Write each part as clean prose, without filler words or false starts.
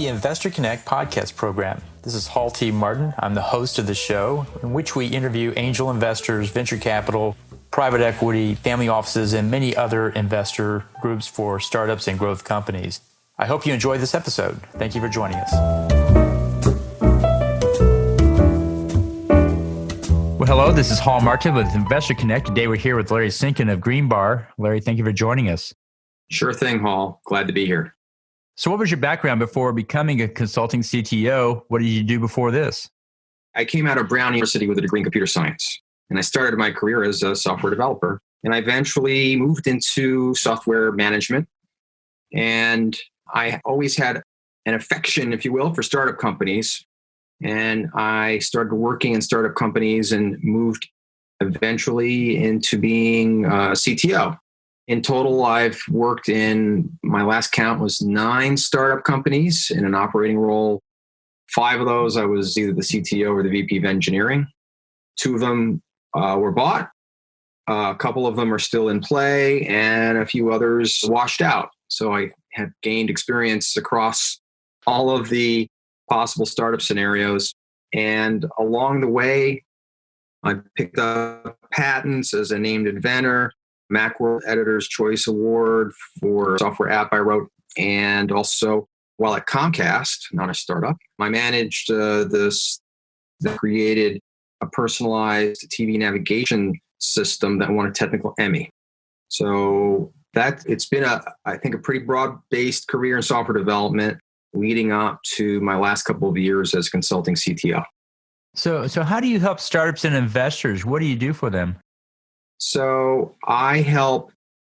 the Investor Connect podcast program. This is Hall T. Martin. I'm the host of the show, in which we interview angel investors, venture capital, private equity, family offices, and many other investor groups for startups and growth companies. I hope you enjoy this episode. Thank you for joining us. Well, hello, this is Hall Martin with Investor Connect. Today we're here with Larry Cynkin of GreenBar. Larry, thank you for joining us. Sure thing, Hall. Glad to be here. So what was your background before becoming a consulting CTO? What did you do before this? I came out of Brown University with a degree in computer science, and I started my career as a software developer. And I eventually moved into software management. And I always had an affection, if you will, for startup companies. And I started working in startup companies and moved eventually into being a CTO. In total, I've worked in, my last count was 9 startup companies in an operating role. 5 of those, I was either the CTO or the VP of engineering. 2 of them were bought. A couple of them are still in play, and a few others washed out. So I have gained experience across all of the possible startup scenarios. And along the way, I picked up patents as a named inventor, Macworld Editor's Choice Award for a software app I wrote. And also, while at Comcast, not a startup, I managed this that created a personalized TV navigation system that won a technical Emmy. So it's been I think a pretty broad-based career in software development leading up to my last couple of years as consulting CTO. So how do you help startups and investors? What do you do for them? So I help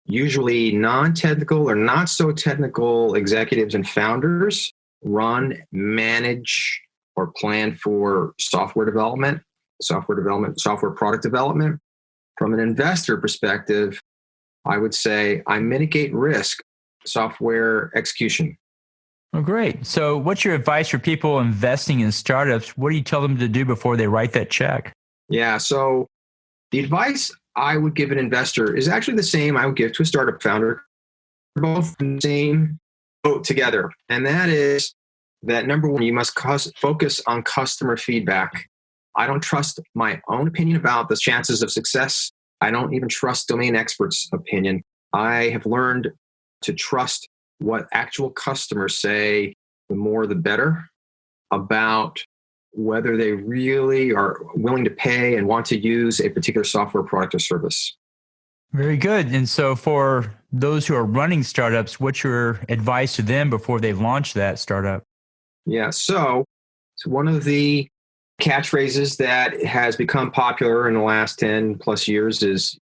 usually non-technical or not so technical executives and founders run, manage, or plan for software development, software product development. From an investor perspective, I would say I mitigate risk, software execution. Oh, great. So what's your advice for people investing in startups? What do you tell them to do before they write that check? Yeah, so the advice I would give an investor is actually the same I would give to a startup founder. We're both in the same boat together. And that is that number one, you must focus on customer feedback. I don't trust my own opinion about the chances of success. I don't even trust domain experts' opinion. I have learned to trust what actual customers say, the more the better, about whether they really are willing to pay and want to use a particular software product or service. Very good. And so for those who are running startups, what's your advice to them before they launch that startup? Yeah, so one of the catchphrases that has become popular in the last 10 plus years is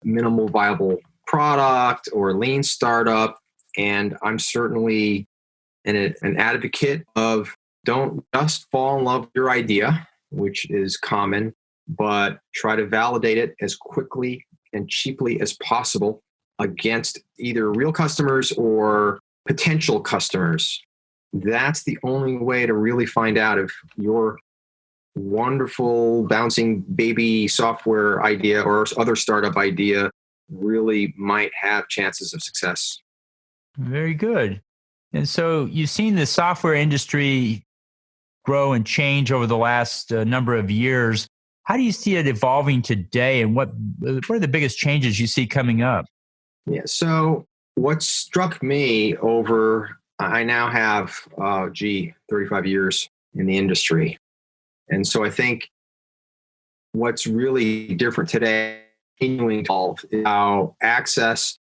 minimal viable product or lean startup. And I'm certainly an advocate of don't just fall in love with your idea, which is common, but try to validate it as quickly and cheaply as possible against either real customers or potential customers. That's the only way to really find out if your wonderful bouncing baby software idea or other startup idea really might have chances of success. Very good. And so you've seen the software industry grow and change over the last number of years. How do you see it evolving today, and what are the biggest changes you see coming up? Yeah, so what struck me I now have, 35 years in the industry. And so I think what's really different today, continuing to evolve, is how access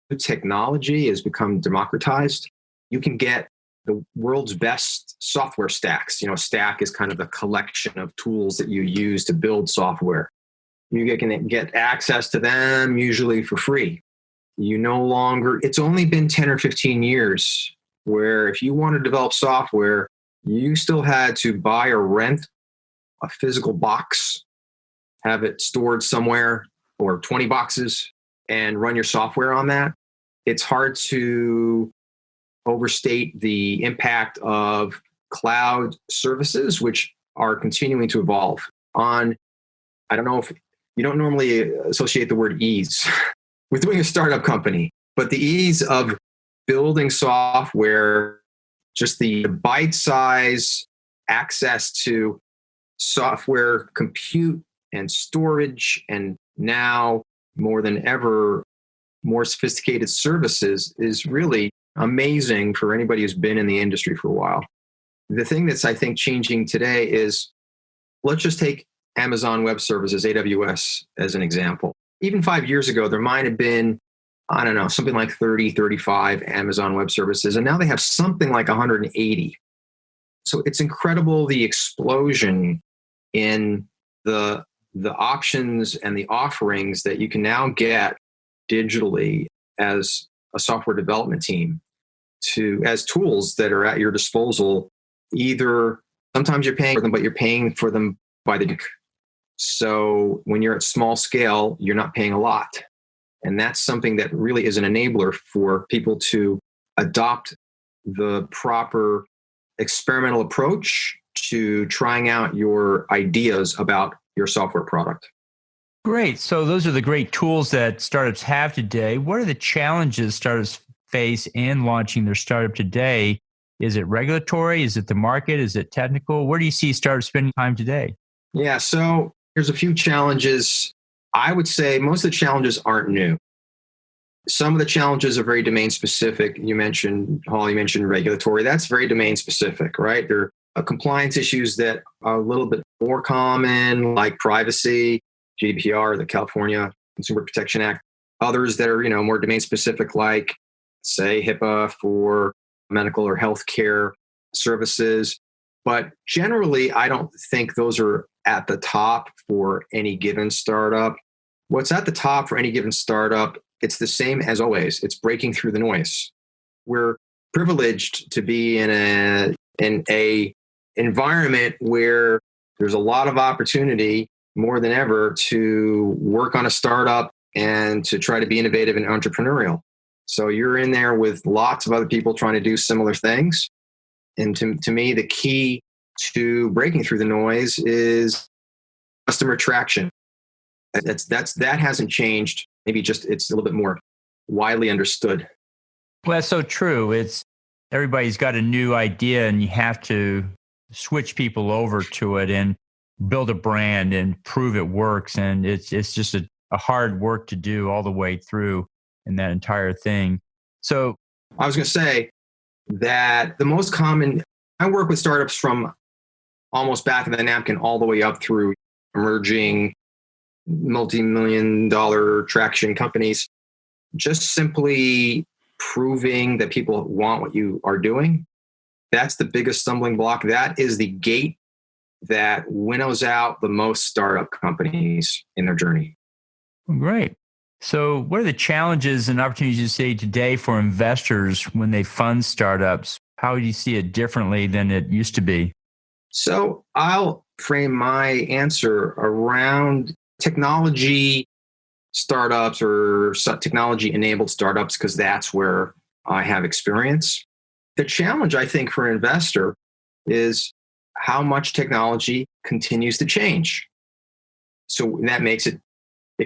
to technology has become democratized. You can get the world's best software stacks. A stack is kind of a collection of tools that you use to build software. You can get access to them usually for free. It's only been 10 or 15 years where if you want to develop software, you still had to buy or rent a physical box, have it stored somewhere, or 20 boxes, and run your software on that. It's hard to overstate the impact of cloud services, which are continuing to evolve. I don't know if you don't normally associate the word ease with doing a startup company, but the ease of building software just the bite size access to software, compute, and storage, and now more than ever, more sophisticated services is really amazing for anybody who's been in the industry for a while. The thing that's, I think, changing today is, let's just take Amazon Web Services, AWS, as an example. Even 5 years ago, there might have been, I don't know, something like 30, 35 Amazon Web Services, and now they have something like 180. So it's incredible, the explosion in the options and the offerings that you can now get digitally as a software development team, as tools that are at your disposal. Either sometimes you're paying for them, but you're paying for them by the week. So when you're at small scale, you're not paying a lot. And that's something that really is an enabler for people to adopt the proper experimental approach to trying out your ideas about your software product. Great. So those are the great tools that startups have today. What are the challenges startups face in launching their startup today? Is it regulatory? Is it the market? Is it technical? Where do you see startups spending time today? Yeah, so there's a few challenges. I would say most of the challenges aren't new. Some of the challenges are very domain specific. You mentioned, Hall, you mentioned regulatory. That's very domain specific, right? There are compliance issues that are a little bit more common, like privacy, GDPR, the California Consumer Protection Act. Others that are, more domain specific, like, say, HIPAA for medical or healthcare services. But generally, I don't think those are at the top for any given startup. What's at the top for any given startup, it's the same as always. It's breaking through the noise. We're privileged to be in a environment where there's a lot of opportunity, more than ever, to work on a startup and to try to be innovative and entrepreneurial. So you're in there with lots of other people trying to do similar things. And to me, the key to breaking through the noise is customer traction. That hasn't changed. Maybe just it's a little bit more widely understood. Well, that's so true. Everybody's got a new idea, and you have to switch people over to it and build a brand and prove it works. And it's just a hard work to do all the way through in that entire thing. So I was going to say that the most common, I work with startups from almost back of the napkin all the way up through emerging multi-million-dollar traction companies, just simply proving that people want what you are doing. That's the biggest stumbling block. That is the gate that winnows out the most startup companies in their journey. Great. So what are the challenges and opportunities you see today for investors when they fund startups? How do you see it differently than it used to be? So I'll frame my answer around technology startups or technology-enabled startups, because that's where I have experience. The challenge, I think, for an investor is how much technology continues to change. So that makes it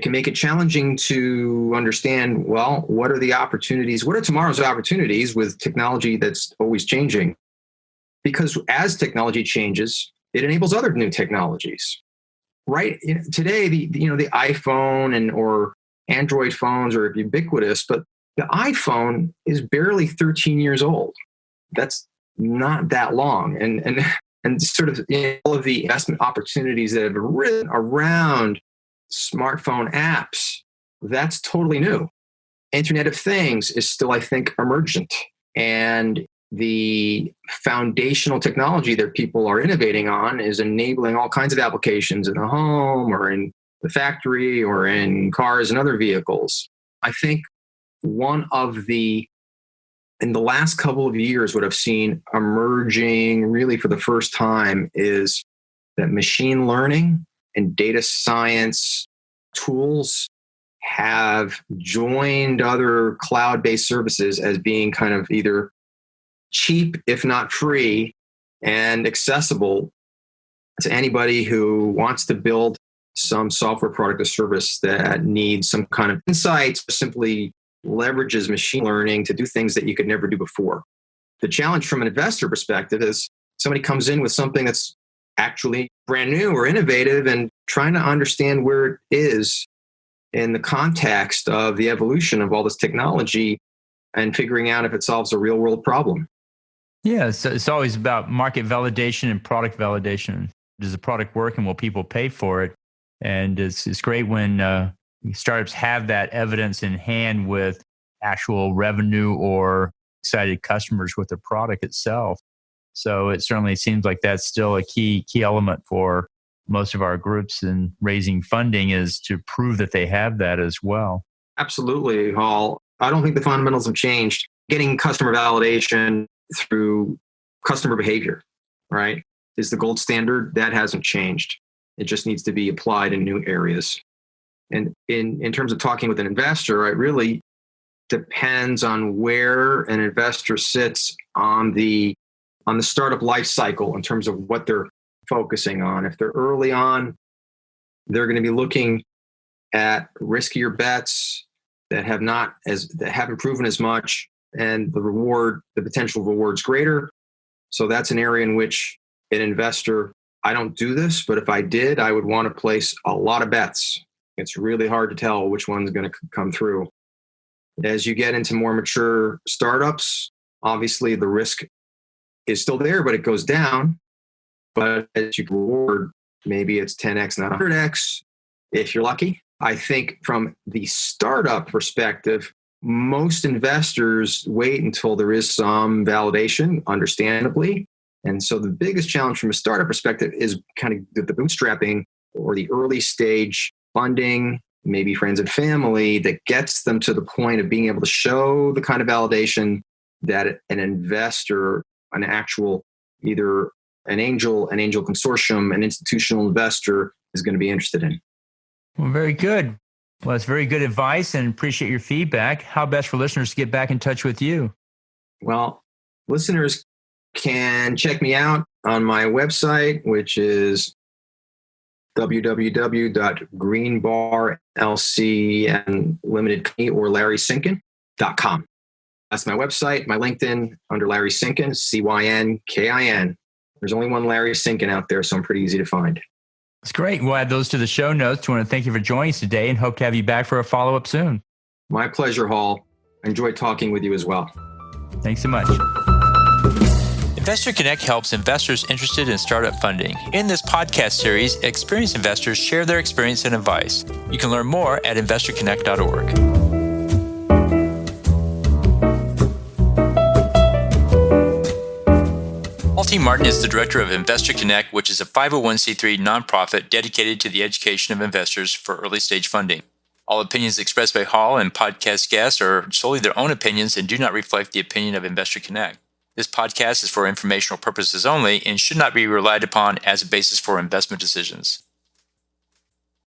can make it challenging to understand, well, what are the opportunities? What are tomorrow's opportunities with technology that's always changing? Because as technology changes, it enables other new technologies. Right today, the iPhone or Android phones are ubiquitous, but the iPhone is barely 13 years old. That's not that long, and sort of all of the investment opportunities that have arisen around smartphone apps, that's totally new. Internet of Things is still, I think, emergent, and the foundational technology that people are innovating on is enabling all kinds of applications in the home or in the factory or in cars and other vehicles. I think in the last couple of years, what I've seen emerging really for the first time is that machine learning and data science tools have joined other cloud-based services as being kind of either cheap, if not free, and accessible to anybody who wants to build some software product or service that needs some kind of insights, or simply leverages machine learning to do things that you could never do before. The challenge from an investor perspective is somebody comes in with something that's actually brand new or innovative and trying to understand where it is in the context of the evolution of all this technology and figuring out if it solves a real world problem. Yeah, so it's always about market validation and product validation. Does the product work and will people pay for it? And it's great when startups have that evidence in hand with actual revenue or excited customers with the product itself. So it certainly seems like that's still a key element for most of our groups in raising funding, is to prove that they have that as well. Absolutely, Hall. I don't think the fundamentals have changed. Getting customer validation through customer behavior, right, is the gold standard. That hasn't changed. It just needs to be applied in new areas. And in terms of talking with an investor, it really depends on where an investor sits on the startup life cycle in terms of what they're focusing on. If they're early on, they're going to be looking at riskier bets that haven't proven as much, and the potential reward's greater. So that's an area in which an investor, I don't do this, but if I did, I would want to place a lot of bets. It's really hard to tell which one's going to come through. As you get into more mature startups, obviously the risk is still there, but it goes down. But as you reward, maybe it's 10x, not 100x, if you're lucky. I think from the startup perspective, most investors wait until there is some validation, understandably. And so the biggest challenge from a startup perspective is kind of the bootstrapping or the early stage funding, maybe friends and family, that gets them to the point of being able to show the kind of validation that an investor, an actual, either an angel consortium, an institutional investor is going to be interested in. Well, very good. Well, it's very good advice and appreciate your feedback. How best for listeners to get back in touch with you? Well, listeners can check me out on my website, which is www.greenbarlc or LarryCynkin.com. That's my website. My LinkedIn under Larry Cynkin, Cynkin. There's only one Larry Cynkin out there, so I'm pretty easy to find. That's great. We'll add those to the show notes. I want to thank you for joining us today and hope to have you back for a follow-up soon. My pleasure, Hall. I enjoyed talking with you as well. Thanks so much. Investor Connect helps investors interested in startup funding. In this podcast series, experienced investors share their experience and advice. You can learn more at investorconnect.org. Paul T. Martin is the director of Investor Connect, which is a 501c3 nonprofit dedicated to the education of investors for early-stage funding. All opinions expressed by Hall and podcast guests are solely their own opinions and do not reflect the opinion of Investor Connect. This podcast is for informational purposes only and should not be relied upon as a basis for investment decisions.